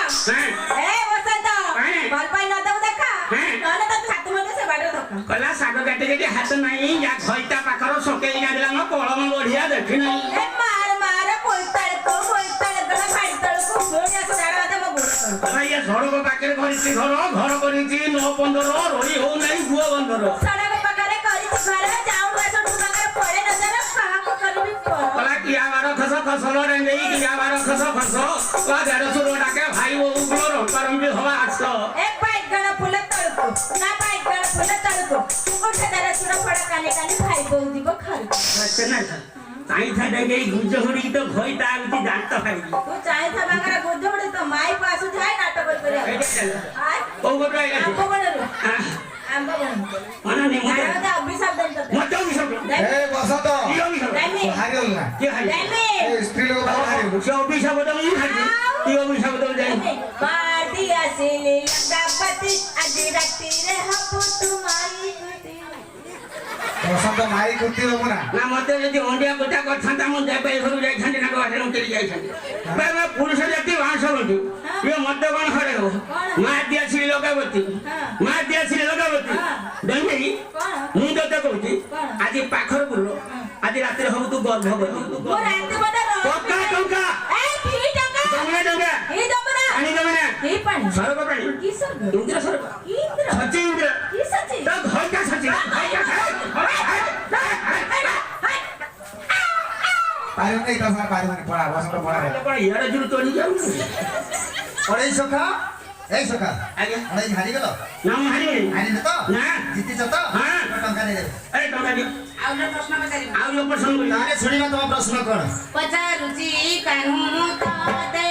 ए वसंत बल पाई न दऊ देखा नले त छाती मध्ये से बाडर धक्का कला साग काटे काटे हाथ नाही या घइता पाखर सकेई गाडला न कळम बढिया देखि नाही ए मार मार कोइताळ गला फाडी तळ को गोणी अस झाडा आता मग बोल कला या झडको पाखरे घरिछि घर गरिछि 9-15 रोई हो नाही गुआ बंदर सडक पकारे करिछि घर जाऊ बस डुगाकर पळे नजर काहा करबी कला किया बार खस रे नहीं किया बार खस वा झाड़ सुरो डाके भाई वो उगलो परम भी हवा आछो एक बाईक गण फुल तळको ना बाईक गण फुल तळको उठे दरा सुरा पडा काने काने भाई बोल दिबो खर्च अच्छा ना चाई था देगे गुज होडी तो भई ता आगती जानत खाई तू चाहे था बागरा गुज होडी तो माई पासु जाय नाटक कर हाय ओ गोटो आइला आंबो बनरो आंबो बनरो मना नहीं काय होता अभिशाप देतो मत अभिशाप ए बसंत दामी हारी होल ना के हाई दामी ए स्त्री लोक हारी होल से अभिशाप तो नहीं खाई ती अभिशाप तो जाई पार्टी आसिले गणपति आज राती रे हपु तुम्हारी कुटी बसंत माई कुर्ती हो ना ना मते यदि ओंडिया कोटा करथांता मन जाय पे घरु जाय छांते ना बाटे उतरी जाय छांते बे मैं पुरुष जाति वांस होती ये मत कोन खरे हो मां दिया श्री लगावती मां दिया श्री लगावती दंगी मु तो कहती आज पाखर बुलो आज रात रे हम तू गर्भवती वो रात बदर पक्का टंका ए फिरी टंका डंगा ही दमना पानी दमना ही पानी सर्व प्राणी की सर्ग इंद्र सर्व इंद्र सच्ची इंद्र की सच्ची तो घर का सच्ची पारी नहीं तसा पारी माने पड़ा बसंत पड़ा रे पण यार जुर तोड़ी जाऊ अरे सखा ए सखा आगे अरे हारी गेलो ना हारी हारी न तो ना जीती छ तो हां टंका दे अरे टंका दियो आउला प्रश्न पचारि आउ यो प्रश्न करी ताने सुनिबा तम प्रश्न कोन पचारुची कानू ताते